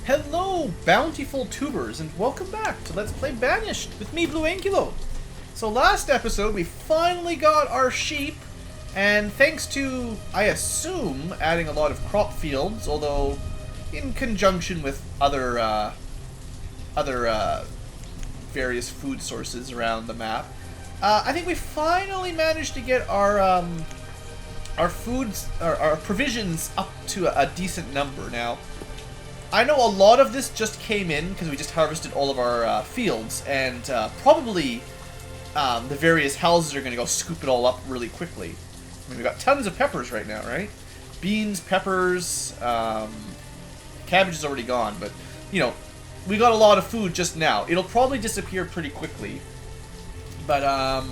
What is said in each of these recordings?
Hello, bountiful tubers, and welcome back to Let's Play Banished with me, BlueAnkylo. So last episode, we finally got our sheep, and thanks to, I assume, adding a lot of crop fields, although in conjunction with other various food sources around the map, I think we finally managed to get our provisions up to a decent number now. I know a lot of this just came in because we just harvested all of our fields, and probably the various houses are going to go scoop it all up really quickly. I mean, we got tons of peppers right now, right? Beans, peppers, cabbage is already gone, but, you know, we got a lot of food just now. It'll probably disappear pretty quickly, but,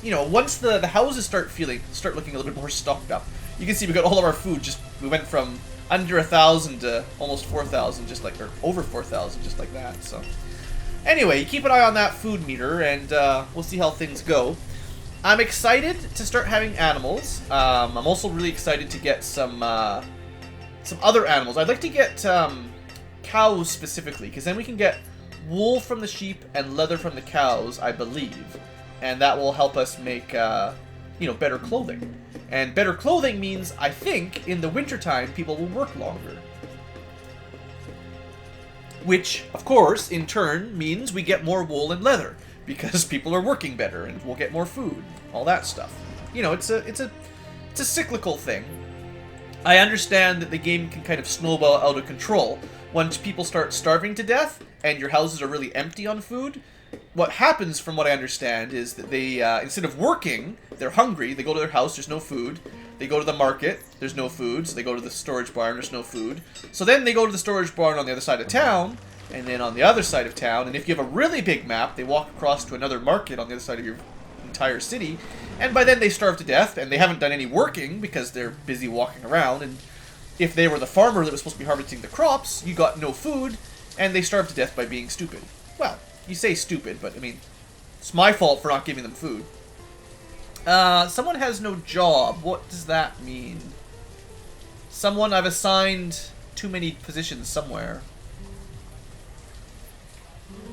you know, once the houses start looking a little bit more stocked up, you can see we got all of our food. We went from under 1,000 to almost 4,000, or over 4,000, just like that. So, anyway, keep an eye on that food meter, and we'll see how things go. I'm excited to start having animals. I'm also really excited to get some other animals. I'd like to get cows specifically, because then we can get wool from the sheep and leather from the cows, I believe, and that will help us make you know, better clothing. And better clothing means, I think, in the wintertime, people will work longer. Which, of course, in turn, means we get more wool and leather, because people are working better, and we'll get more food. All that stuff. You know, it's a cyclical thing. I understand that the game can kind of snowball out of control. Once people start starving to death, and your houses are really empty on food, what happens, from what I understand, is that they, instead of working, they're hungry, they go to their house, there's no food. They go to the market, there's no food, so they go to the storage barn, there's no food. So then they go to the storage barn on the other side of town, and then on the other side of town, and if you have a really big map, they walk across to another market on the other side of your entire city, and by then they starve to death, and they haven't done any working because they're busy walking around, and if they were the farmer that was supposed to be harvesting the crops, you got no food, and they starved to death by being stupid. Well, you say stupid, but, I mean, it's my fault for not giving them food. Someone has no job. What does that mean? Someone, I've assigned too many positions somewhere.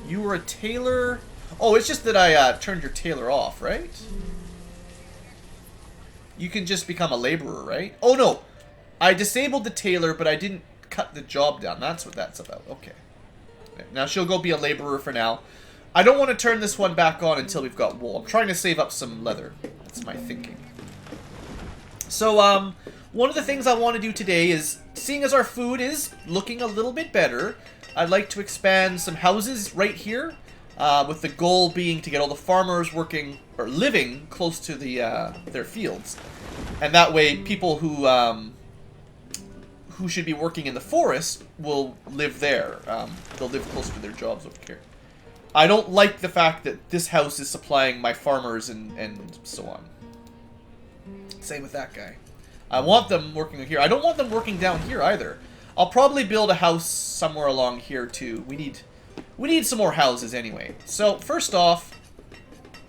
You were a tailor? Oh, it's just that I turned your tailor off, right? You can just become a laborer, right? Oh, no. I disabled the tailor, but I didn't cut the job down. That's what that's about. Okay. Now she'll go be a laborer for now. I don't want to turn this one back on until we've got wool. I'm trying to save up some leather. That's my thinking. So, one of the things I want to do today is, seeing as our food is looking a little bit better, I'd like to expand some houses right here, with the goal being to get all the farmers working, or living, close to their fields. And that way, people who should be working in the forest will live there. They'll live close to their jobs over here. I don't like the fact that this house is supplying my farmers and so on. Same with that guy. I want them working here. I don't want them working down here either. I'll probably build a house somewhere along here too. We need some more houses anyway. So first off,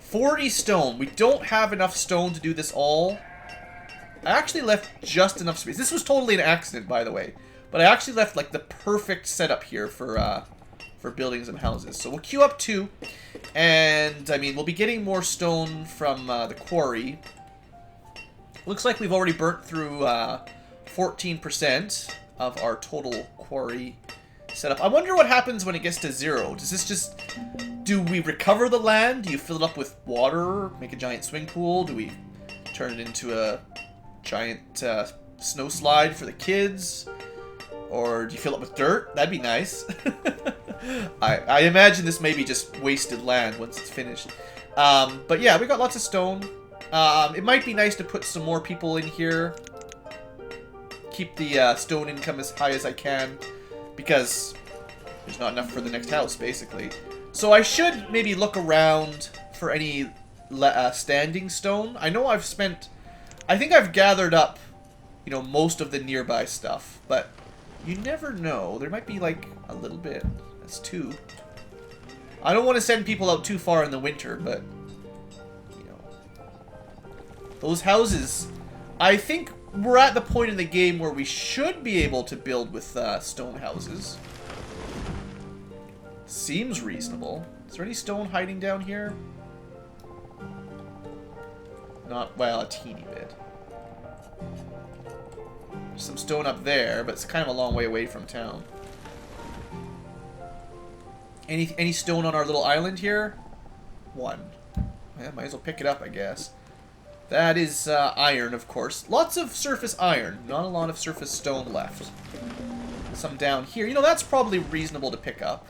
40 stone. We don't have enough stone to do this all. I actually left just enough space. This was totally an accident, by the way. But I actually left, like, the perfect setup here for building some houses. So we'll queue up 2. And, I mean, we'll be getting more stone from the quarry. Looks like we've already burnt through 14% of our total quarry setup. I wonder what happens when it gets to 0. Does this just... Do we recover the land? Do you fill it up with water? Make a giant swimming pool? Do we turn it into a giant snow slide for the kids? Or do you fill it with dirt? That'd be nice. I imagine this may be just wasted land once it's finished. But yeah, we got lots of stone. It might be nice to put some more people in here. Keep the stone income as high as I can, because there's not enough for the next house, basically. So I should maybe look around for any standing stone. I know I think I've gathered up, you know, most of the nearby stuff, but you never know. There might be, like, a little bit. That's 2. I don't want to send people out too far in the winter, but, you know. Those houses, I think we're at the point in the game where we should be able to build with stone houses. Seems reasonable. Is there any stone hiding down here? Not, well, a teeny bit. There's some stone up there, but it's kind of a long way away from town. Any stone on our little island here? One. Yeah, might as well pick it up, I guess. That is iron, of course. Lots of surface iron. Not a lot of surface stone left. Some down here. You know, that's probably reasonable to pick up.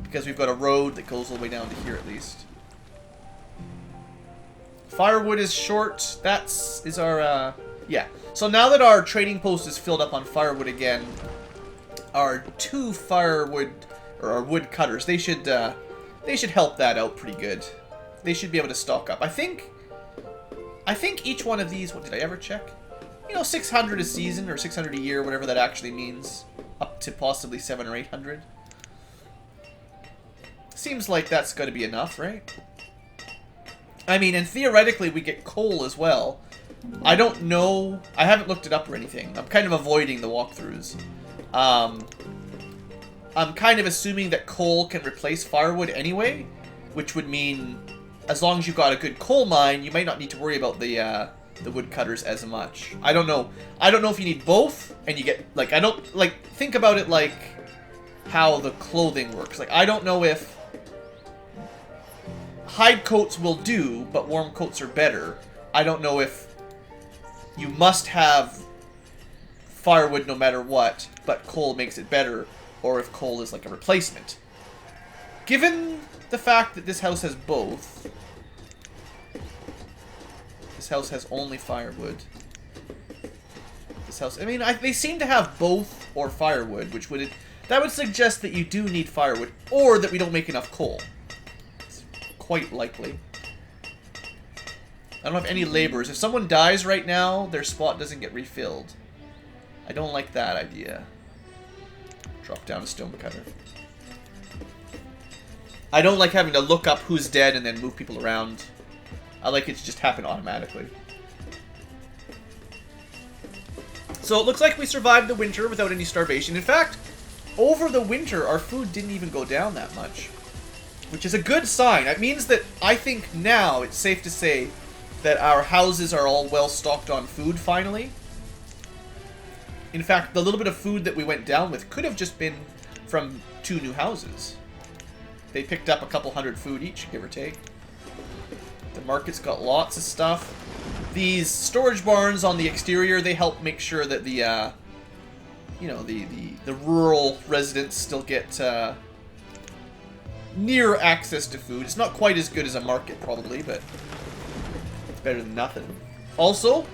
Because we've got a road that goes all the way down to here, at least. Firewood is short. Is our, yeah. So now that our trading post is filled up on firewood again, our 2 firewood, or our wood cutters, they should help that out pretty good. They should be able to stock up. I think each one of these, what did I ever check? You know, 600 a season, or 600 a year, whatever that actually means. Up to possibly 700 or 800. Seems like that's got to be enough, right? I mean, and theoretically we get coal as well. I don't know. I haven't looked it up or anything. I'm kind of avoiding the walkthroughs. I'm kind of assuming that coal can replace firewood anyway, which would mean as long as you've got a good coal mine, you might not need to worry about the woodcutters as much. I don't know. I don't know if you need both, and you get, like, I don't, like, think about it like how the clothing works. Like, I don't know if hide coats will do, but warm coats are better. I don't know if you must have firewood no matter what, but coal makes it better, or if coal is like a replacement. Given the fact that this house has both, this house has only firewood. This house, I mean, they seem to have both or firewood, which that would suggest that you do need firewood, or that we don't make enough coal. It's quite likely. I don't have any laborers. If someone dies right now, their spot doesn't get refilled. I don't like that idea. Drop down a stone cutter. I don't like having to look up who's dead and then move people around. I like it to just happen automatically. So it looks like we survived the winter without any starvation. In fact, over the winter, our food didn't even go down that much. Which is a good sign. It means that I think now it's safe to say that our houses are all well stocked on food finally. In fact, the little bit of food that we went down with could have just been from 2 new houses. They picked up a couple hundred food each, give or take. The market's got lots of stuff. These storage barns on the exterior, they help make sure that the, you know, the rural residents still get near access to food. It's not quite as good as a market, probably, but it's better than nothing. Also,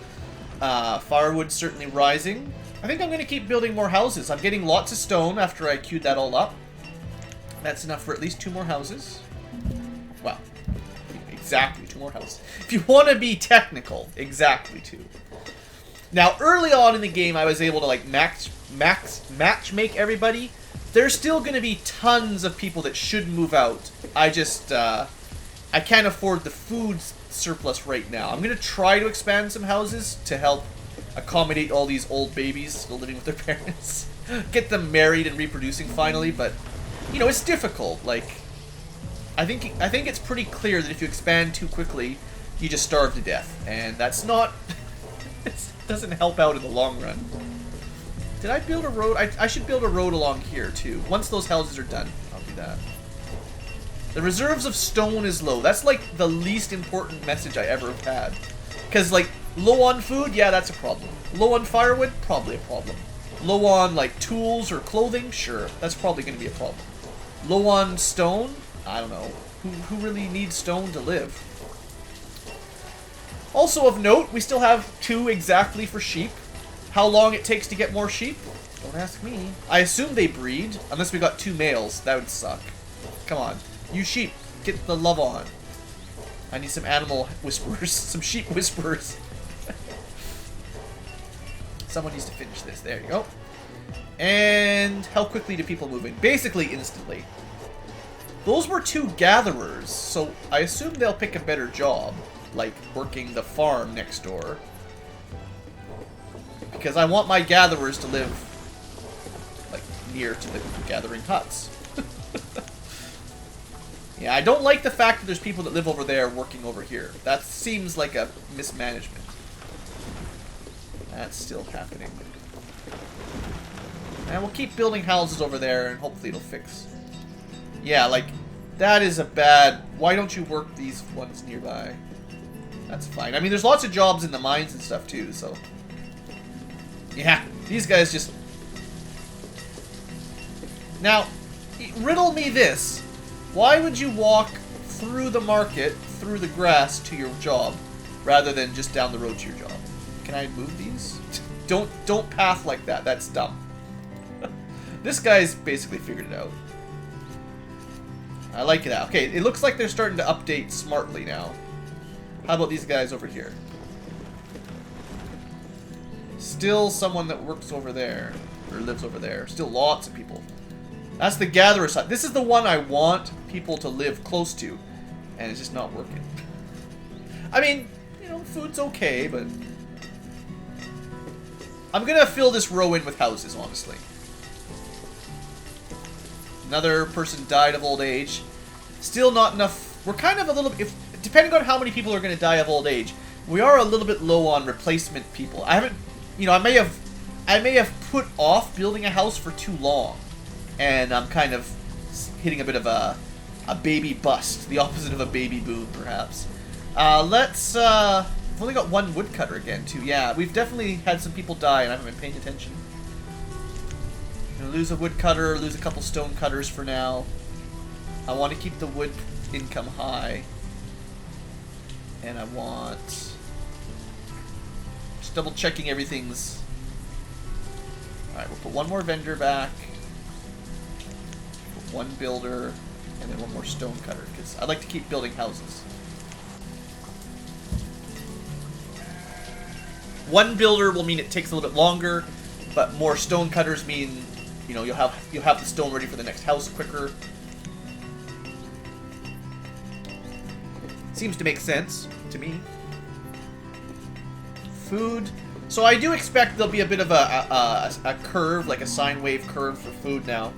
firewood's certainly rising. I think I'm going to keep building more houses. I'm getting lots of stone after I queued that all up. That's enough for at least 2 more houses. Well, exactly 2 more houses. If you want to be technical, exactly 2. Now, early on in the game, I was able to, like, match make everybody. There's still going to be tons of people that should move out. I just, I can't afford the food surplus right now. I'm going to try to expand some houses to help accommodate all these old babies still living with their parents. Get them married and reproducing finally, but, you know, it's difficult. Like, I think it's pretty clear that if you expand too quickly, you just starve to death. And that's not... it doesn't help out in the long run. Did I build a road? I should build a road along here, too. Once those houses are done, I'll do that. The reserves of stone is low. That's, like, the least important message I ever have had. Because, like, low on food? Yeah, that's a problem. Low on firewood? Probably a problem. Low on, like, tools or clothing? Sure. That's probably going to be a problem. Low on stone? I don't know. Who really needs stone to live? Also of note, we still have 2 exactly for sheep. How long it takes to get more sheep? Don't ask me. I assume they breed, unless we got 2 males. That would suck. Come on. You sheep, get the love on. I need some animal whisperers. Some sheep whisperers. Someone needs to finish this. There you go. And how quickly do people move in? Basically instantly. Those were 2 gatherers, so I assume they'll pick a better job, like working the farm next door. Because I want my gatherers to live, like, near to the gathering huts. Yeah, I don't like the fact that there's people that live over there working over here. That seems like a mismanagement. That's still happening. And we'll keep building houses over there and hopefully it'll fix. Yeah, like, that is a bad... Why don't you work these ones nearby? That's fine. I mean, there's lots of jobs in the mines and stuff too, so... Yeah, these guys just... Now, riddle me this. Why would you walk through the market, through the grass to your job, rather than just down the road to your job? Can I move these? Don't path like that. That's dumb. This guy's basically figured it out. I like it out. Okay, it looks like they're starting to update smartly now. How about these guys over here? Still someone that works over there, or lives over there. Still lots of people. That's the gatherer side. This is the one I want people to live close to, and it's just not working. I mean, you know, food's okay, but... I'm gonna fill this row in with houses, honestly. Another person died of old age. Still not enough. We're kind of a little... depending on how many people are gonna die of old age, we are a little bit low on replacement people. I haven't... You know, I may have put off building a house for too long. And I'm kind of hitting a bit of a baby bust. The opposite of a baby boom, perhaps. We've only got one woodcutter again, too. Yeah, we've definitely had some people die, and I haven't been paying attention. Gonna lose a woodcutter, lose a couple stone cutters for now. I want to keep the wood income high. And I want... Just double checking everything's... Alright, we'll put one more vendor back. Put one builder. And then one more stone cutter, because I like to keep building houses. One builder will mean it takes a little bit longer, but more stone cutters mean, you know, you'll have the stone ready for the next house quicker. Seems to make sense to me. Food. So I do expect there'll be a bit of a curve, like a sine wave curve for food now.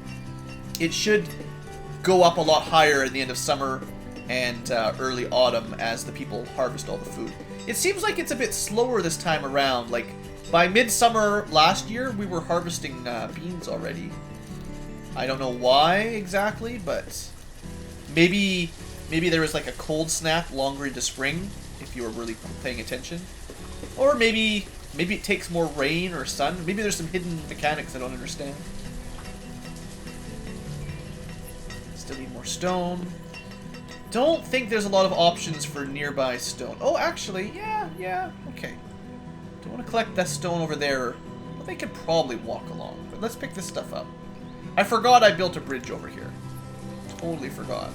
It should go up a lot higher at the end of summer and early autumn as the people harvest all the food. It seems like it's a bit slower this time around. Like, by midsummer last year, we were harvesting beans already. I don't know why exactly, but maybe there was like a cold snap longer into spring, if you were really paying attention. Or maybe it takes more rain or sun. Maybe there's some hidden mechanics I don't understand. Still need more stone. Don't think there's a lot of options for nearby stone. Oh, actually, yeah, okay. Don't want to collect that stone over there. Well, they could probably walk along, but let's pick this stuff up. I forgot I built a bridge over here. Totally forgot.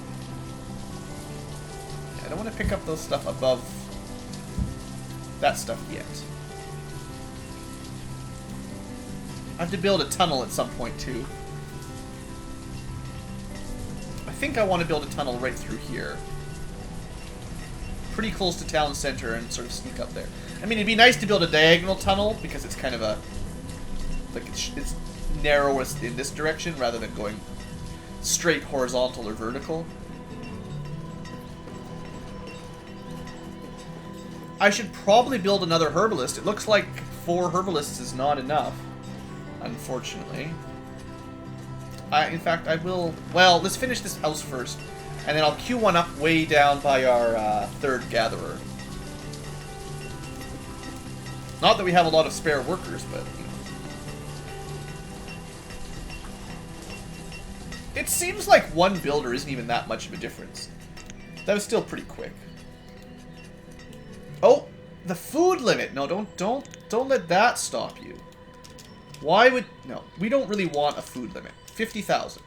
Yeah, I don't want to pick up those stuff above that stuff yet. I have to build a tunnel at some point, too. I think I want to build a tunnel right through here. Pretty close to town center and sort of sneak up there. I mean, it'd be nice to build a diagonal tunnel because it's kind of a... like, it's narrowest in this direction rather than going straight horizontal or vertical. I should probably build another herbalist. It looks like 4 herbalists is not enough, unfortunately. In fact, I will... Well, let's finish this house first, and then I'll queue one up way down by our third gatherer. Not that we have a lot of spare workers, but, you know. It seems like one builder isn't even that much of a difference. That was still pretty quick. Oh, the food limit. No, don't let that stop you. Why would... No, we don't really want a food limit. 50,000.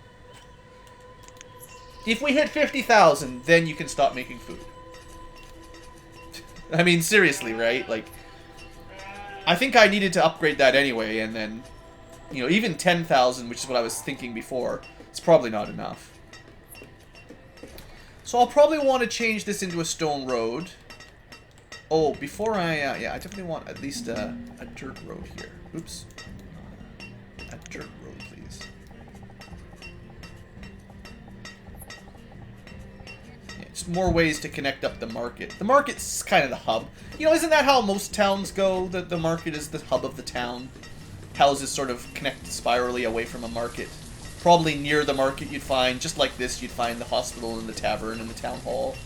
If we hit 50,000, then you can stop making food. I mean, seriously, right? Like, I think I needed to upgrade that anyway, and then, you know, even 10,000, which is what I was thinking before, it's probably not enough. So I'll probably want to change this into a stone road. Oh, before I, yeah, I definitely want at least a dirt road here. Oops. A dirt road, please. just more ways to connect up the market. The market's kind of the hub. You know, isn't that how most towns go? The market is the hub of the town. Houses sort of connect spirally away from a market. Probably near the market you'd find, just like this, you'd find the hospital and the tavern and the town hall.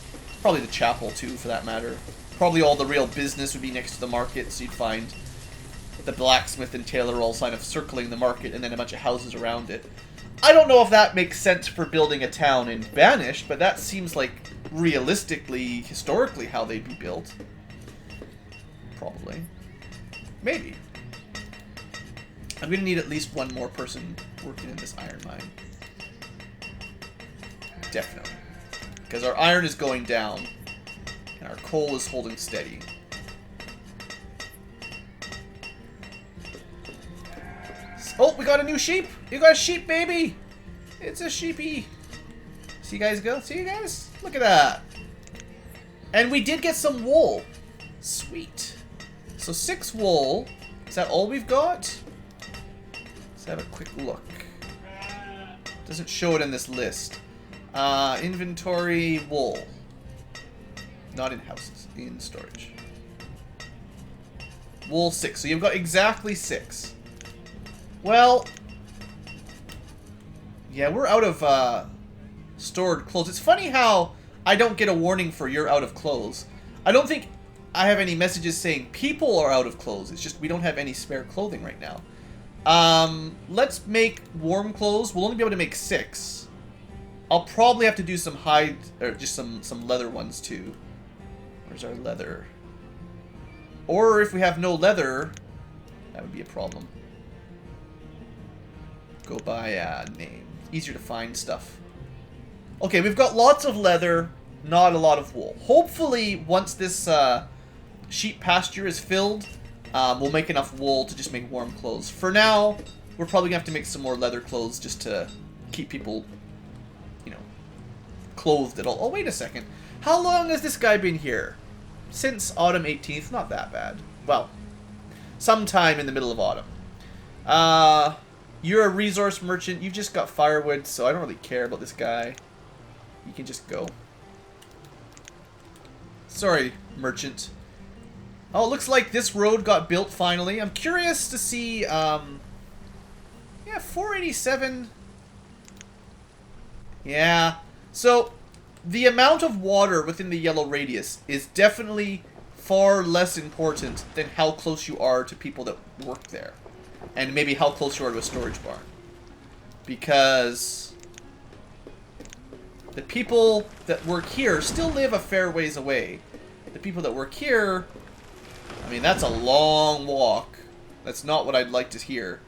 Probably the chapel, too, for that matter. Probably all the real business would be next to the market, so you'd find the blacksmith and tailor all kind of circling the market and then a bunch of houses around it. I don't know if that makes sense for building a town in Banished, but that seems like realistically, historically, how they'd be built. Probably. Maybe. I'm going to need at least one more person working in this iron mine. Definitely. Because our iron is going down, and our coal is holding steady. Oh, we got a new sheep! You got a sheep, baby! It's a sheepy! See you guys go? See you guys? Look at that! And we did get some wool. Sweet. So 6 wool. Is that all we've got? Let's have a quick look. Doesn't show it in this list. Inventory, wool. Not in houses, in storage. Wool 6. So you've got exactly 6. Well, yeah, we're out of stored clothes. It's funny how I don't get a warning for you're out of clothes. I don't think I have any messages saying people are out of clothes. It's just we don't have any spare clothing right now. Let's make warm clothes. We'll only be able to make 6. I'll probably have to do some hide, or just some leather ones too. Where's our leather? Or if we have no leather, that would be a problem. Go by name. Easier to find stuff. Okay, we've got lots of leather, not a lot of wool. Hopefully, once this sheep pasture is filled, we'll make enough wool to just make warm clothes. For now, we're probably going to have to make some more leather clothes just to keep people, you know, clothed at all. Oh, wait a second. How long has this guy been here? Since autumn 18th? Not that bad. Well, sometime in the middle of autumn. You're a resource merchant. You've just got firewood, so I don't really care about this guy. You can just go. Sorry, merchant. Oh, it looks like this road got built finally. I'm curious to see, yeah, 487. Yeah. So, the amount of water within the yellow radius is definitely far less important than how close you are to people that work there. And maybe how close you are to a storage barn. Because the people that work here still live a fair ways away. The people that work here, I mean, that's a long walk. That's not what I'd like to hear.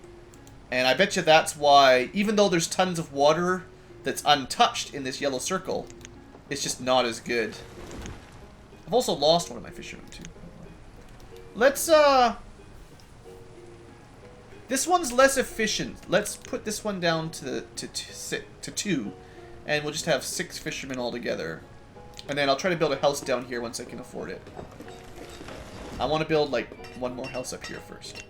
And I bet you that's why, even though there's tons of water that's untouched in this yellow circle, it's just not as good. I've also lost one of my fishermen, too. Let's, this one's less efficient. Let's put this one down to 2, and we'll just have 6 fishermen altogether. And then I'll try to build a house down here once I can afford it. I want to build, like, one more house up here first.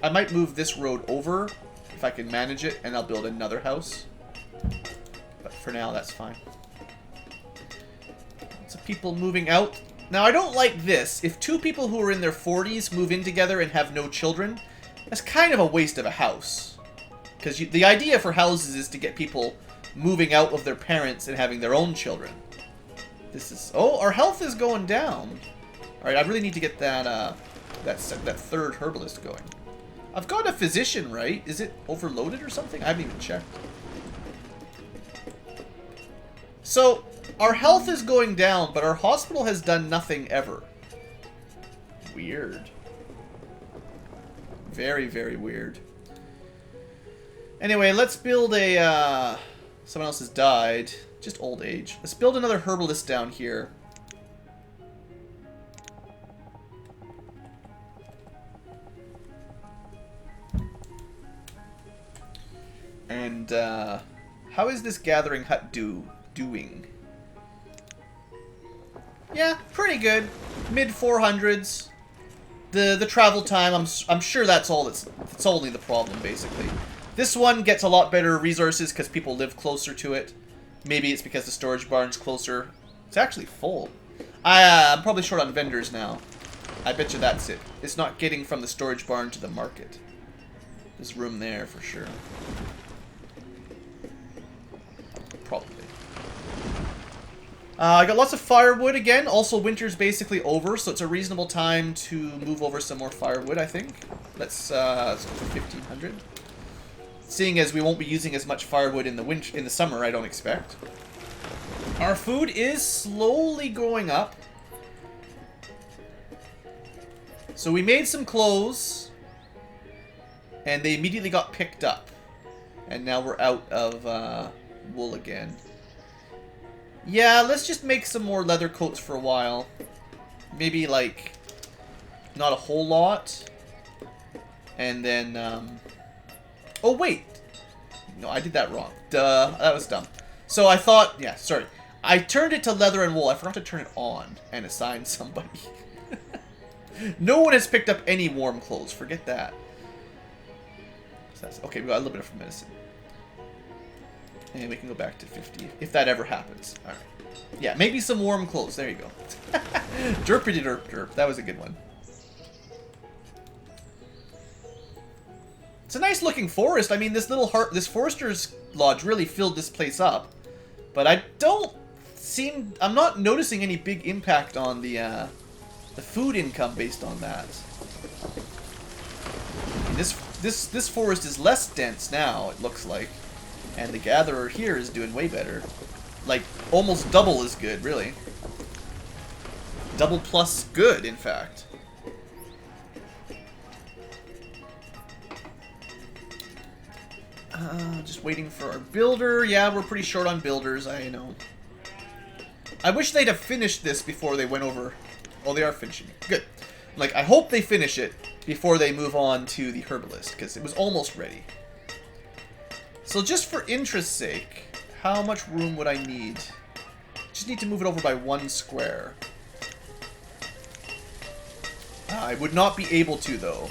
I might move this road over, if I can manage it, and I'll build another house. But for now, that's fine. Lots of people moving out. Now, I don't like this. If 2 people who are in their 40s move in together and have no children, that's kind of a waste of a house. Because the idea for houses is to get people moving out of their parents and having their own children. This is... Oh, our health is going down. Alright, I really need to get that, that third herbalist going. I've got a physician, right? Is it overloaded or something? I haven't even checked. So, our health is going down, but our hospital has done nothing ever. Weird. Very, very weird. Anyway, let's build a, someone else has died. Just old age. Let's build another herbalist down here. And, how is this gathering hut doing? Yeah, pretty good. Mid 400s. The travel time, I'm sure that's all. It's only the problem basically. This one gets a lot better resources because people live closer to it. Maybe it's because the storage barn's closer. It's actually full. I'm probably short on vendors now. I bet you that's it. It's not getting from the storage barn to the market. There's room there for sure. Probably. I got lots of firewood again. Also, winter's basically over, so it's a reasonable time to move over some more firewood, I think. Let's go for 1,500. Seeing as we won't be using as much firewood in the summer, I don't expect. Our food is slowly going up. So we made some clothes, and they immediately got picked up. And now we're out of wool again. Yeah, let's just make some more leather coats for a while. Maybe, like, not a whole lot. And then, oh, wait. No, I did that wrong. Duh, that was dumb. So I thought, yeah, sorry. I turned it to leather and wool. I forgot to turn it on and assign somebody. No one has picked up any warm clothes. Forget that. Okay, we got a little bit of medicine. And we can go back to 50, if that ever happens. Alright. Yeah, maybe some warm clothes. There you go. Derpity derp derp. That was a good one. It's a nice looking forest. I mean, this forester's lodge really filled this place up. But I'm not noticing any big impact on the food income based on that. I mean, this forest is less dense now, it looks like. And the gatherer here is doing way better. Like, almost double as good, really. Double plus good, in fact. Just waiting for our builder. Yeah, we're pretty short on builders, I know. I wish they'd have finished this before they went over. Oh, they are finishing it. Good. Like, I hope they finish it before they move on to the herbalist, because it was almost ready. So just for interest's sake, how much room would I need? Just need to move it over by 1 square. I would not be able to, though.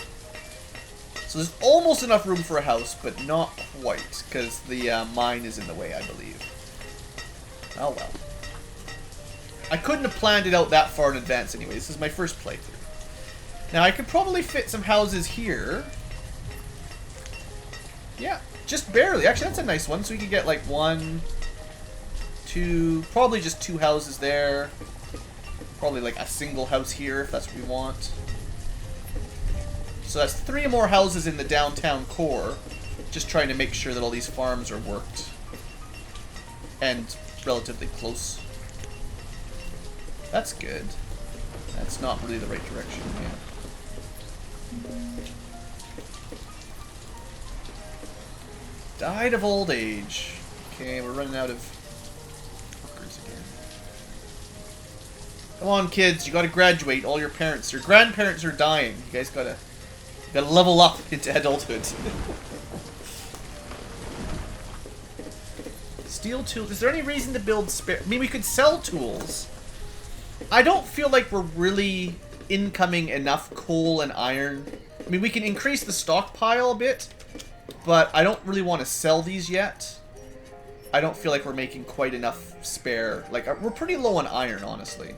So there's almost enough room for a house, but not quite, because the mine is in the way, I believe. Oh well. I couldn't have planned it out that far in advance anyway. This is my first playthrough. Now, I could probably fit some houses here. Yeah. Just barely. Actually, that's a nice one. So we could get like 1, 2, probably just 2 houses there. Probably like a single house here if that's what we want. So that's 3 more houses in the downtown core. Just trying to make sure that all these farms are worked. And relatively close. That's good. That's not really the right direction, yeah. Died of old age. Okay, we're running out of workers again. Come on, kids, you gotta graduate. All your grandparents are dying. You guys gotta level up into adulthood. Steel tools. Is there any reason to build spare? I mean, we could sell tools. I don't feel like we're really incoming enough coal and iron. I mean, we can increase the stockpile a bit. But I don't really want to sell these yet. I don't feel like we're making quite enough spare. Like, we're pretty low on iron, honestly.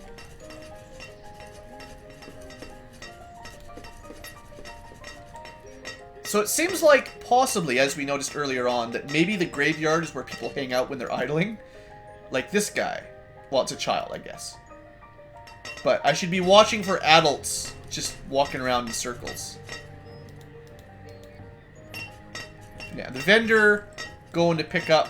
So it seems like, possibly, as we noticed earlier on, that maybe the graveyard is where people hang out when they're idling. Like this guy. Well, it's a child, I guess. But I should be watching for adults just walking around in circles. Yeah, the vendor going to pick up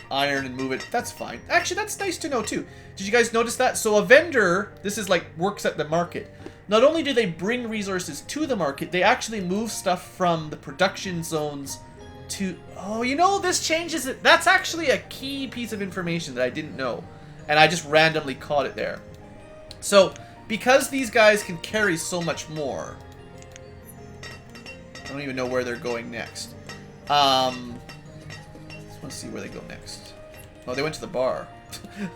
iron and move it. That's fine. Actually, that's nice to know, too. Did you guys notice that? So a vendor, this is like, works at the market. Not only do they bring resources to the market, they actually move stuff from the production zones to... Oh, you know, this changes it. That's actually a key piece of information that I didn't know. And I just randomly caught it there. So, because these guys can carry so much more... I don't even know where they're going next. Just want to see where they go next. Oh, they went to the bar.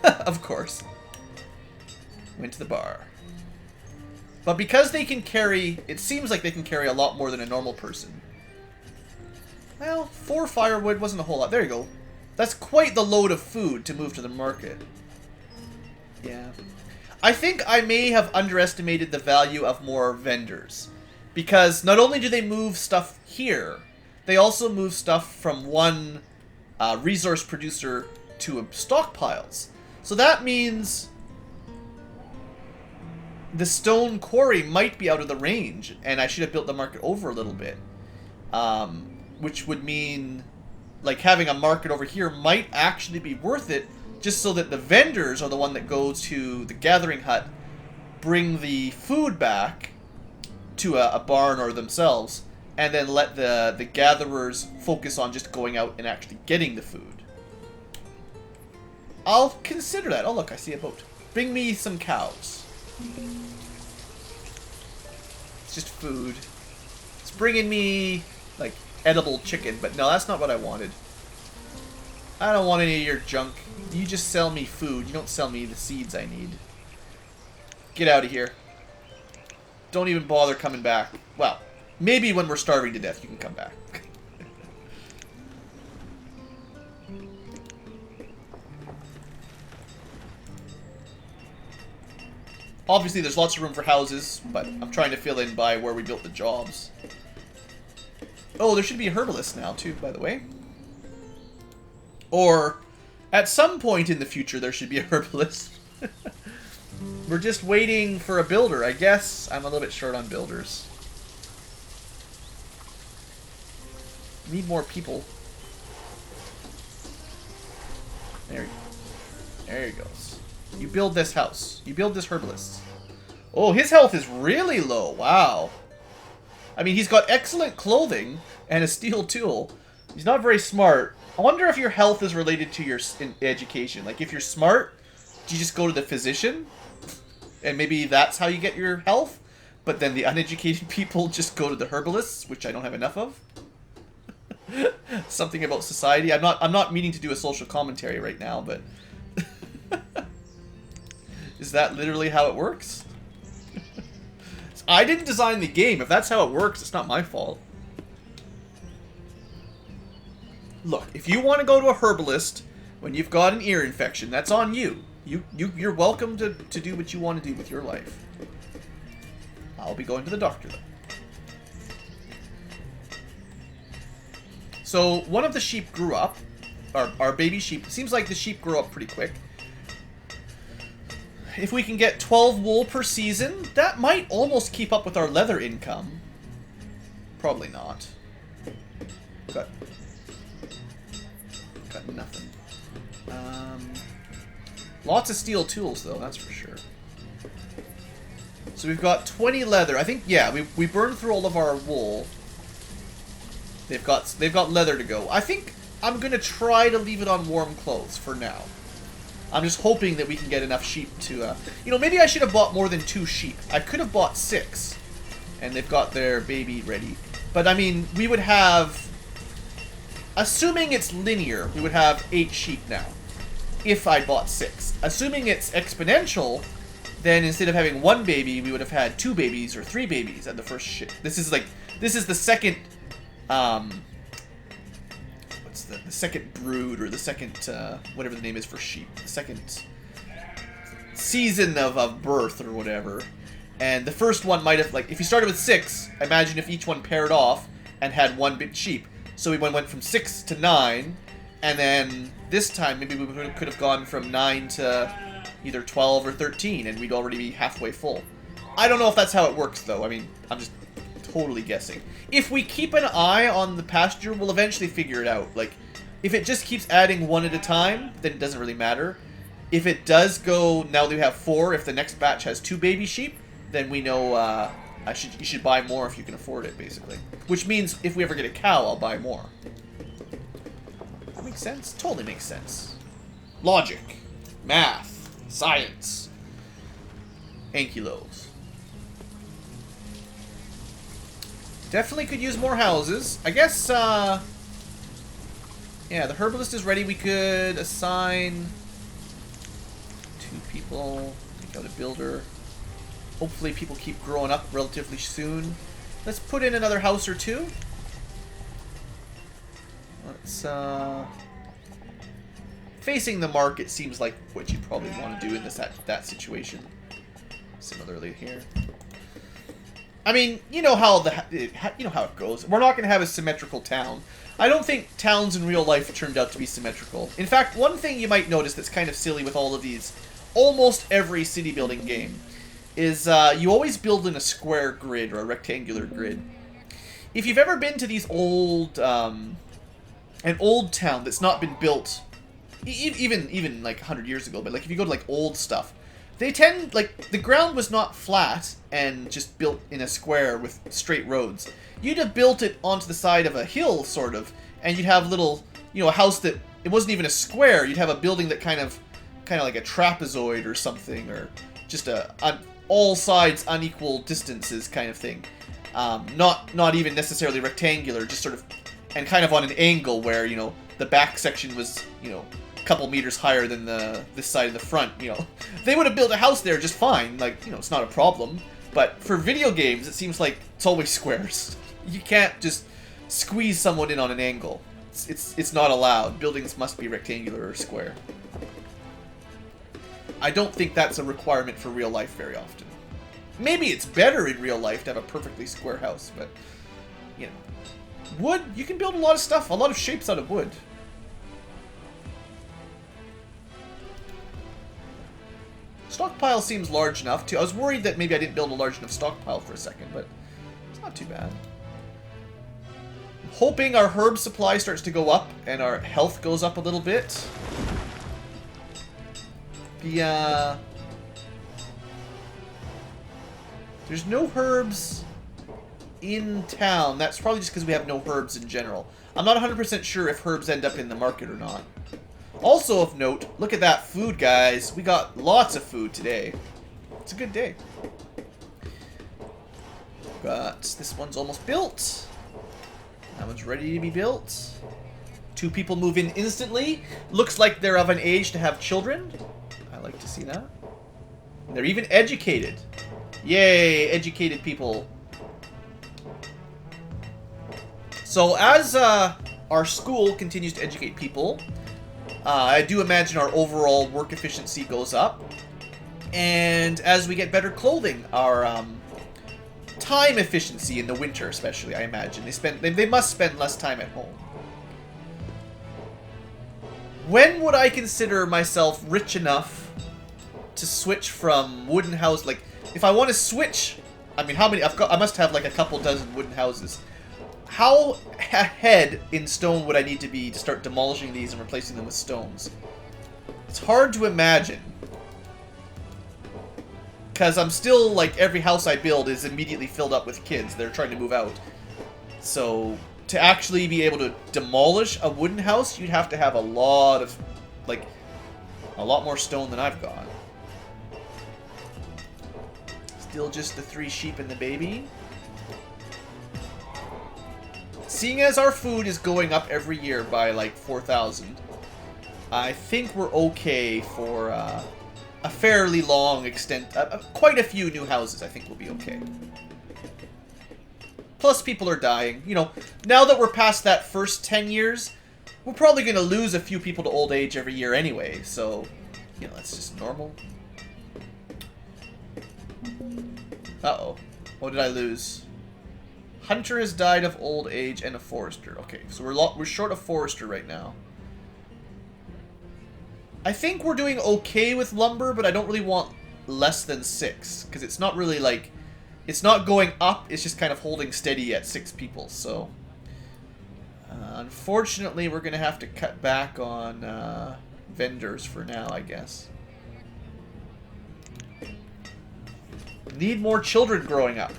Of course. Went to the bar. But because they can carry... It seems like they can carry a lot more than a normal person. Well, 4 firewood wasn't a whole lot. There you go. That's quite the load of food to move to the market. Yeah. I think I may have underestimated the value of more vendors. Because not only do they move stuff here, they also move stuff from one resource producer to stockpiles. So that means the stone quarry might be out of the range, and I should have built the market over a little bit. Which would mean, like, having a market over here might actually be worth it, just so that the vendors are the one that go to the gathering hut, bring the food back to a barn or themselves, and then let the gatherers focus on just going out and actually getting the food. I'll consider that. Oh, look, I see a boat. Bring me some cows. It's just food. It's bringing me, like, edible chicken, but no, that's not what I wanted. I don't want any of your junk. You just sell me food. You don't sell me the seeds I need. Get out of here. Don't even bother coming back. Well, maybe when we're starving to death you can come back. Obviously there's lots of room for houses, but I'm trying to fill in by where we built the jobs. Oh, there should be a herbalist now too, by the way. Or, at some point in the future, there should be a herbalist. We're just waiting for a builder. I guess I'm a little bit short on builders. Need more people. There he goes. You build this house. You build this herbalist. Oh, his health is really low. Wow. I mean, he's got excellent clothing and a steel tool. He's not very smart. I wonder if your health is related to your education. Like, if you're smart, do you just go to the physician? And maybe that's how you get your health? But then the uneducated people just go to the herbalists, which I don't have enough of? Something about society. I'm not meaning to do a social commentary right now, but... Is that literally how it works? I didn't design the game. If that's how it works, it's not my fault. Look, if you want to go to a herbalist when you've got an ear infection, that's on you. You're welcome to do what you want to do with your life. I'll be going to the doctor, though. So, one of the sheep grew up. Our baby sheep. Seems like the sheep grow up pretty quick. If we can get 12 wool per season, that might almost keep up with our leather income. Probably not. Got nothing. Lots of steel tools, though, that's for sure. So we've got 20 leather. I think, yeah, we burned through all of our wool. They've got leather to go. I think I'm going to try to leave it on warm clothes for now. I'm just hoping that we can get enough sheep to... you know, maybe I should have bought more than 2 sheep. I could have bought 6. And they've got their baby ready. But, I mean, we would have... Assuming it's linear, we would have 8 sheep now. If I bought 6. Assuming it's exponential, then instead of having 1 baby, we would have had 2 babies or 3 babies at the first ship. This is the second... what's the second brood, or the second, whatever the name is for sheep. The second season of birth, or whatever. And the first one might have, like, if you started with 6, imagine if each one paired off and had 1 big sheep. So we went from 6 to 9, and then this time maybe we could have gone from 9 to either 12 or 13, and we'd already be halfway full. I don't know if that's how it works, though. I mean, I'm just totally guessing. If we keep an eye on the pasture, we'll eventually figure it out. Like, if it just keeps adding 1 at a time, then it doesn't really matter. If it does go, now that we have 4, if the next batch has 2 baby sheep, then we know you should buy more if you can afford it, basically. Which means if we ever get a cow, I'll buy more. That makes sense? Totally makes sense. Logic. Math. Science. Ankylos. Definitely could use more houses. I guess, yeah, the herbalist is ready. We could assign 2 people. Take out a builder. Hopefully people keep growing up relatively soon. Let's put in another house or 2. Let's, facing the market seems like what you'd probably want to do in that situation. Similarly here. I mean, you know how it goes. We're not going to have a symmetrical town. I don't think towns in real life turned out to be symmetrical. In fact, one thing you might notice that's kind of silly with all of these, almost every city building game, is you always build in a square grid or a rectangular grid. If you've ever been to these old, an old town that's not been built, even like 100 years ago, but like if you go to like old stuff, they tend, like, the ground was not flat and just built in a square with straight roads. You'd have built it onto the side of a hill, sort of, and you'd have little, you know, a house that, it wasn't even a square. You'd have a building that kind of like a trapezoid or something, or just on all sides unequal distances kind of thing. Not even necessarily rectangular, just sort of, and kind of on an angle where, you know, the back section was, you know, couple meters higher than this side of the front, you know. They would have built a house there just fine, like, you know, it's not a problem. But for video games, it seems like it's always squares. You can't just squeeze someone in on an angle. It's not allowed. Buildings must be rectangular or square. I don't think that's a requirement for real life very often. Maybe it's better in real life to have a perfectly square house, but, you know. Wood, you can build a lot of stuff, a lot of shapes out of wood. Stockpile seems large enough, too. I was worried that maybe I didn't build a large enough stockpile for a second, but it's not too bad. I'm hoping our herb supply starts to go up and our health goes up a little bit. There's no herbs in town. That's probably just because we have no herbs in general. I'm not 100% sure if herbs end up in the market or not. Also of note, look at that food, guys. We got lots of food today. It's a good day. Got this one's almost built. That one's ready to be built. 2 people move in instantly. Looks like they're of an age to have children. I like to see that. They're even educated. Yay, educated people. So as our school continues to educate people, I do imagine our overall work efficiency goes up. And as we get better clothing, our time efficiency in the winter especially, I imagine. They must spend less time at home. When would I consider myself rich enough to switch from wooden house? Like, if I want to switch, I mean, how many? I must have like a couple dozen wooden houses. How ahead in stone would I need to be to start demolishing these and replacing them with stones? It's hard to imagine. Because I'm still, like, every house I build is immediately filled up with kids. They're trying to move out. So, to actually be able to demolish a wooden house, you'd have to have a lot of, like, a lot more stone than I've got. Still just the 3 sheep and the baby. Seeing as our food is going up every year by like 4,000, I think we're okay for a fairly long extent. Quite a few new houses I think will be okay. Plus people are dying. You know, now that we're past that first 10 years, we're probably going to lose a few people to old age every year anyway. So, you know, that's just normal. Uh-oh. What did I lose? Hunter has died of old age and a forester. Okay, so we're short of forester right now. I think we're doing okay with lumber, but I don't really want less than 6. Because it's not really like... It's not going up, it's just kind of holding steady at 6 people, so... unfortunately, we're going to have to cut back on vendors for now, I guess. Need more children growing up.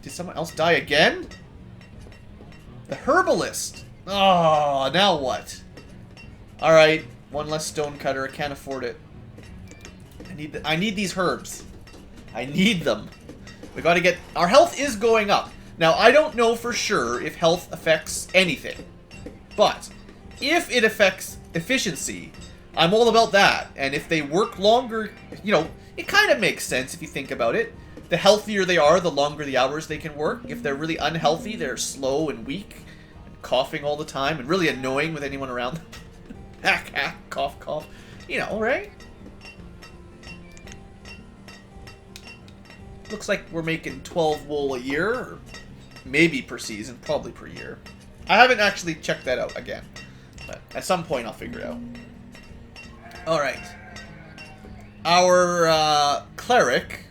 Did someone else die again? The herbalist. Oh, now what? Alright, one less stone cutter. I can't afford it. I need these herbs. I need them. We gotta get... Our health is going up. Now, I don't know for sure if health affects anything. But, if it affects efficiency, I'm all about that. And if they work longer, you know, it kind of makes sense if you think about it. The healthier they are, the longer the hours they can work. If they're really unhealthy, they're slow and weak, coughing all the time and really annoying with anyone around them. Hack, hack, cough, cough. You know, right? Looks like we're making 12 wool a year, or maybe per season, probably per year. I haven't actually checked that out again, but at some point I'll figure it out. Alright. Our cleric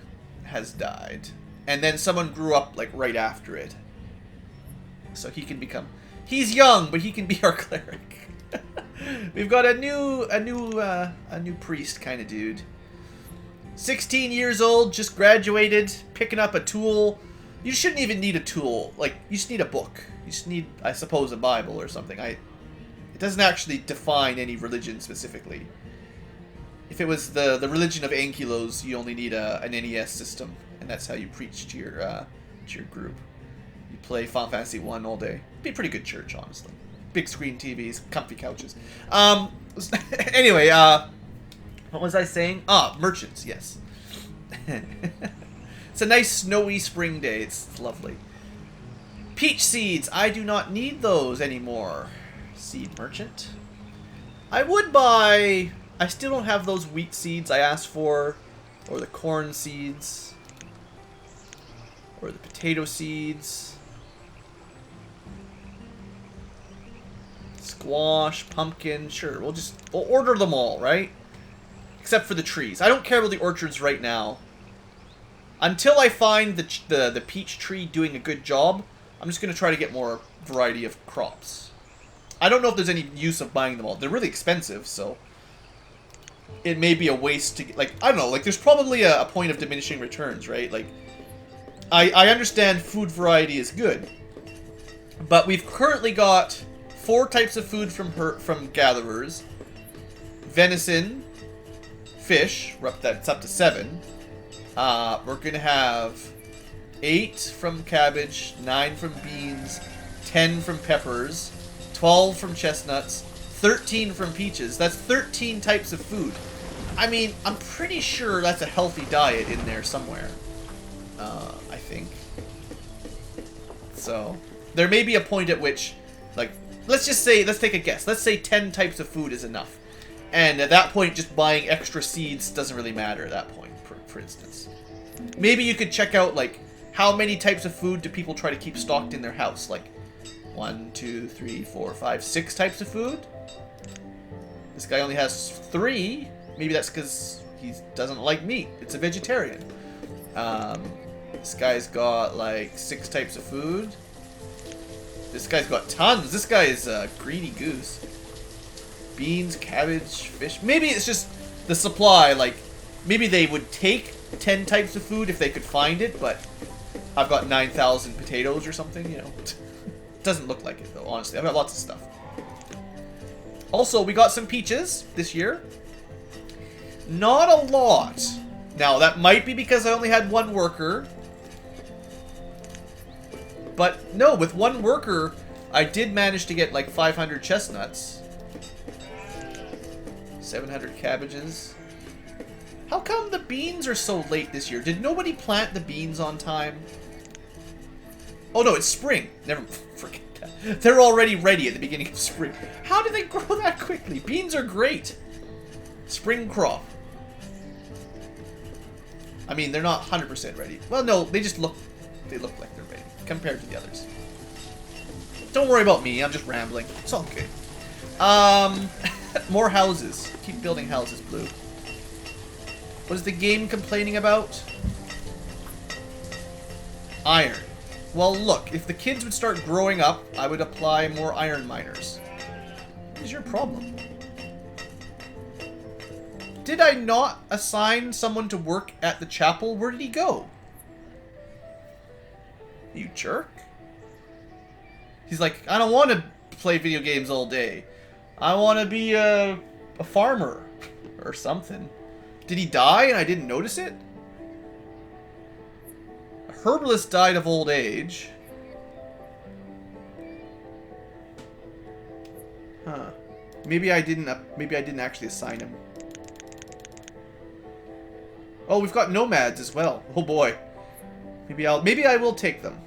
has died, and then someone grew up like right after it. So he can become... He's young, but he can be our cleric. We've got a new priest kind of dude. 16 years old, just graduated, picking up a tool. You shouldn't even need a tool. Like, you just need a book. You just need, I suppose, a Bible or something. It doesn't actually define any religion specifically. If it was the religion of Ankylos, you only need an NES system, and that's how you preach to your group. You play Final Fantasy 1 all day. Be a pretty good church, honestly. Big screen TVs, comfy couches. Anyway, what was I saying? Ah, merchants, yes. It's a nice snowy spring day. It's lovely. Peach seeds. I do not need those anymore. Seed merchant. I would buy... I still don't have those wheat seeds I asked for. Or the corn seeds. Or the potato seeds. Squash, pumpkin. Sure, we'll order them all, right? Except for the trees. I don't care about the orchards right now. Until I find the peach tree doing a good job, I'm just going to try to get more variety of crops. I don't know if there's any use of buying them all. They're really expensive, so... It may be a waste to... Like, I don't know. Like, there's probably a point of diminishing returns, right? Like, I understand food variety is good. But we've currently got 4 types of food from gatherers. Venison... Fish, that's up to 7. We're gonna have 8 from cabbage, 9 from beans, 10 from peppers, 12 from chestnuts, 13 from peaches. That's 13 types of food. I mean, I'm pretty sure that's a healthy diet in there somewhere. I think. So, there may be a point at which, like, let's take a guess. Let's say 10 types of food is enough. And at that point, just buying extra seeds doesn't really matter at that point, for instance. Maybe you could check out, like, how many types of food do people try to keep stocked in their house? Like, 1, 2, 3, 4, 5, 6 types of food? This guy only has 3. Maybe that's because he doesn't like meat. It's a vegetarian. This guy's got, like, 6 types of food. This guy's got tons. This guy is a greedy goose. Beans, cabbage, fish. Maybe it's just the supply, like, maybe they would take 10 types of food if they could find it, but I've got 9,000 potatoes or something, you know. It doesn't look like it, though, honestly. I've got lots of stuff. Also, we got some peaches this year. Not a lot. Now, that might be because I only had 1 worker. But, no, with 1 worker, I did manage to get, like, 500 chestnuts. 700 cabbages. How come the beans are so late this year? Did nobody plant the beans on time? Oh no, it's spring. Never forget that. They're already ready at the beginning of spring. How do they grow that quickly? Beans are great. Spring crop. I mean, they're not 100% ready. Well, no, they look like they're ready compared to the others. Don't worry about me. I'm just rambling. It's all good. More houses. Keep building houses, Blue. What is the game complaining about? Iron. Well, look, if the kids would start growing up, I would apply more iron miners. What is your problem? Did I not assign someone to work at the chapel? Where did he go? You jerk. He's like, I don't want to play video games all day. I want to be a farmer or something. Did he die and I didn't notice it? A herbalist died of old age. Huh. Maybe I didn't actually assign him. Oh, we've got nomads as well. Oh boy. Maybe I will take them.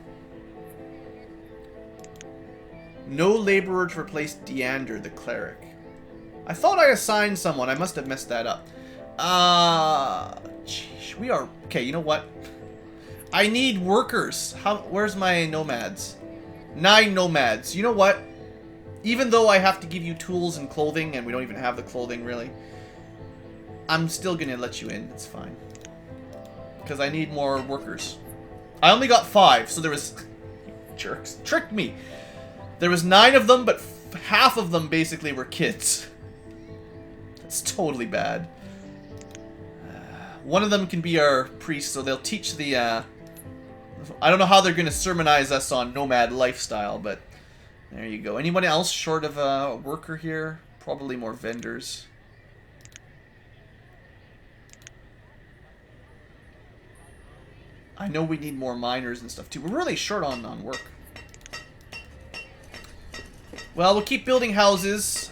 No laborer to replace Deander, the cleric. I thought I assigned someone. I must have messed that up. Jeez, we are... Okay, you know what? I need workers. Where's my nomads? 9 nomads. You know what? Even though I have to give you tools and clothing, and we don't even have the clothing, really, I'm still gonna let you in. It's fine. Because I need more workers. I only got 5, so there was... Jerks. Tricked me. There was 9 of them, but half of them basically were kids. It's totally bad. One of them can be our priest, so they'll teach the... I don't know how they're going to sermonize us on nomad lifestyle, but there you go. Anyone else short of a worker here? Probably more vendors. I know we need more miners and stuff too. We're really short on work. Well, we'll keep building houses.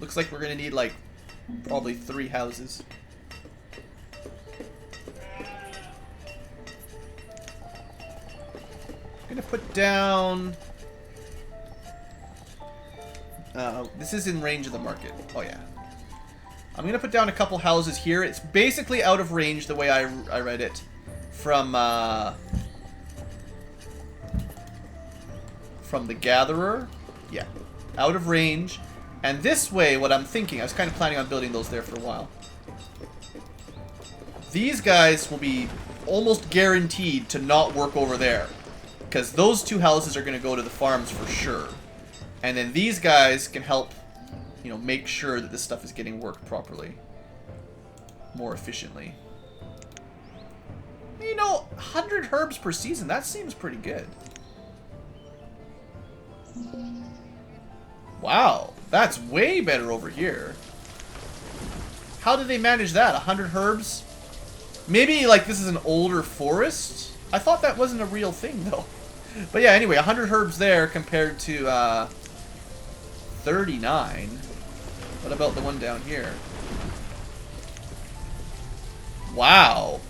Looks like we're going to need like probably 3 houses. I'm going to put down... this is in range of the market. Oh, yeah. I'm going to put down a couple houses here. It's basically out of range the way I read it from the gatherer. Yeah. Out of range. And this way, what I'm thinking, I was kind of planning on building those there for a while. These guys will be almost guaranteed to not work over there. Because those 2 houses are going to go to the farms for sure. And then these guys can help, you know, make sure that this stuff is getting worked properly. More efficiently. You know, 100 herbs per season, that seems pretty good. Wow, that's way better over here. How did they manage that? 100 herbs? Maybe, like, this is an older forest? I thought that wasn't a real thing, though. But yeah, anyway, 100 herbs there compared to 39. What about the one down here? Wow.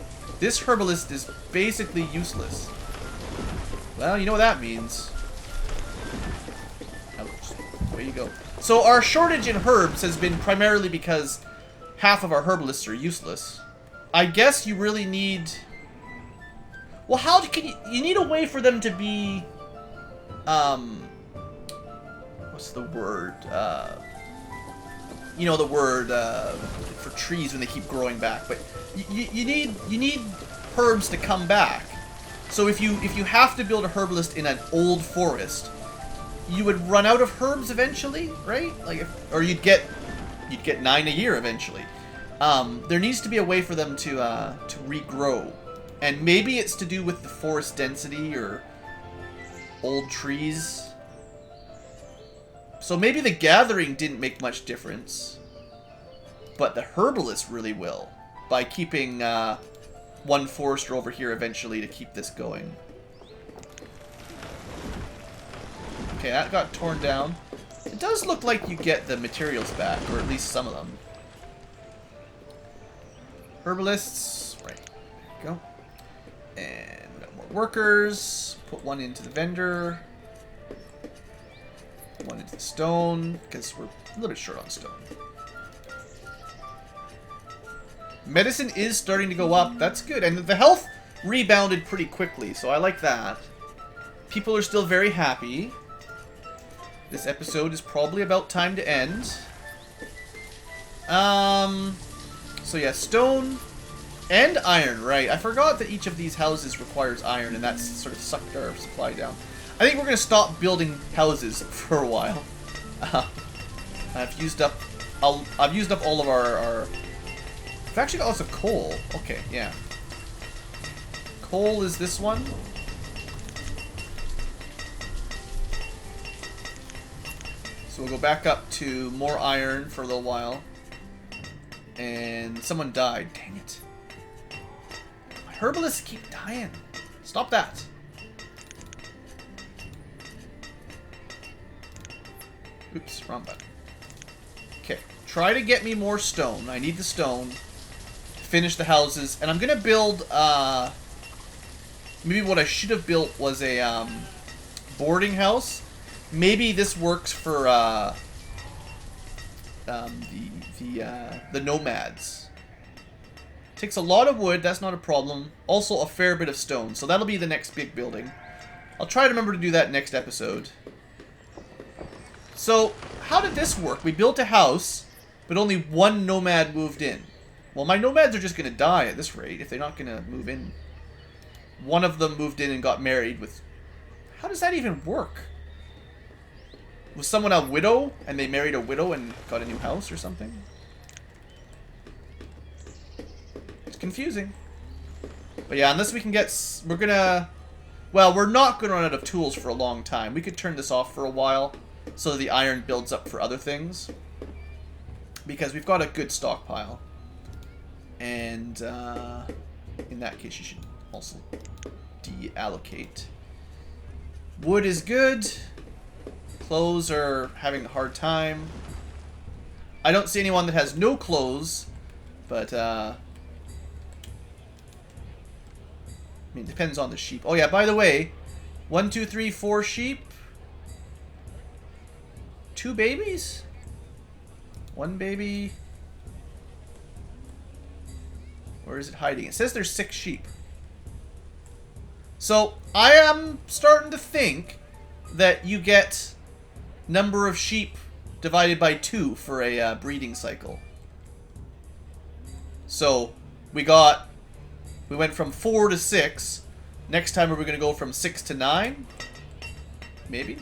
This herbalist is basically useless. Well, you know what that means. Ouch. There you go. So our shortage in herbs has been primarily because half of our herbalists are useless. I guess you really need... Well, how can you need a way for them to be, what's the word? You know the word for trees when they keep growing back. But you need herbs to come back. So if you have to build a herbalist in an old forest, you would run out of herbs eventually, right? Like, or you'd get 9 a year eventually. There needs to be a way for them to regrow. And maybe it's to do with the forest density or old trees. So maybe the gathering didn't make much difference. But the herbalist really will. By keeping one forester over here eventually to keep this going. Okay, that got torn down. It does look like you get the materials back, or at least some of them. Herbalists. Right. There you go. And we got more workers. Put one into the vendor. One into the stone, because we're a little bit short on stone. Medicine is starting to go up. That's good. And the health rebounded pretty quickly, so I like that. People are still very happy. This episode is probably about time to end. So yeah, stone and iron, right. I forgot that each of these houses requires iron, and that's sort of sucked our supply down. I think we're going to stop building houses for a while. I've used up all of our... I've actually got lots of coal. Okay, yeah. Coal is this one. So we'll go back up to more iron for a little while. And someone died. Dang it. My herbalists keep dying. Stop that. Oops, wrong button. Okay, try to get me more stone. I need the stone to finish the houses. And I'm going to build, maybe what I should have built was a boarding house. maybe this works for the nomads. Takes a lot of wood, that's not a problem. Also a fair bit of stone, so that'll be the next big building. I'll try to remember to do that next episode. So, how did this work? We built a house, but only one nomad moved in. Well, my nomads are just going to die at this rate if they're not going to move in. One of them moved in and got married with... How does that even work? Was someone a widow and they married a widow and got a new house or something? It's confusing. But yeah, unless we can get... We're going to... Well, we're not going to run out of tools for a long time. We could turn this off for a while so that the iron builds up for other things. Because we've got a good stockpile. And in that case, you should also deallocate. Wood is good. Clothes are having a hard time. I don't see anyone that has no clothes, but I mean, it depends on the sheep. Oh yeah, by the way, 1, 2, 3, 4 sheep. 2 babies? 1 baby. Where is it hiding? It says there's 6 sheep. So, I am starting to think that you get number of sheep divided by 2 for a breeding cycle. So, we went from 4 to 6. Next time we're going to go from 6 to 9? Maybe?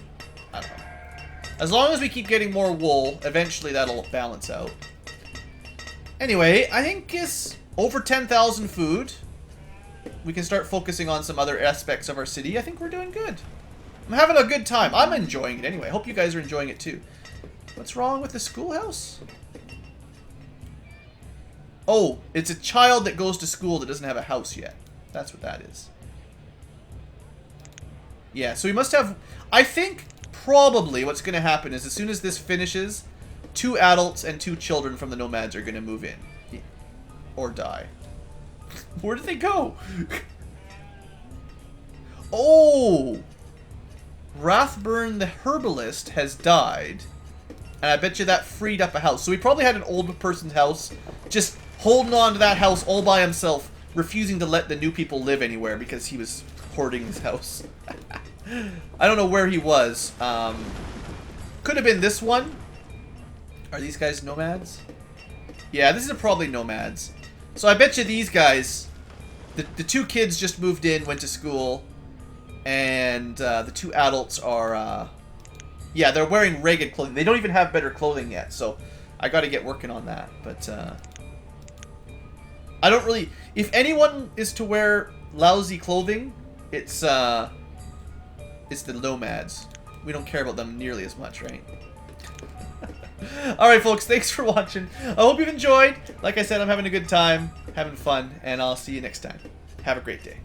I don't know. As long as we keep getting more wool, eventually that'll balance out. Anyway, I think it's over 10,000 food. We can start focusing on some other aspects of our city. I think we're doing good. I'm having a good time. I'm enjoying it anyway. I hope you guys are enjoying it too. What's wrong with the schoolhouse? Oh, it's a child that goes to school that doesn't have a house yet. That's what that is. Yeah, so we must have... I think probably what's going to happen is as soon as this finishes, 2 adults and 2 children from the nomads are going to move in. Or die. Where did they go? Oh! Rathburn the herbalist has died. And I bet you that freed up a house. So he probably had an old person's house, just holding on to that house all by himself, refusing to let the new people live anywhere because he was hoarding his house. I don't know where he was. Could have been this one. Are these guys nomads? Yeah, this is probably nomads. So I bet you these guys, the 2 kids just moved in, went to school, and the 2 adults are, yeah, they're wearing ragged clothing. They don't even have better clothing yet, so I got to get working on that. But I don't really... If anyone is to wear lousy clothing, it's the nomads. We don't care about them nearly as much, right? Alright folks, thanks for watching. I hope you've enjoyed. Like I said, I'm having a good time, having fun, and I'll see you next time. Have a great day.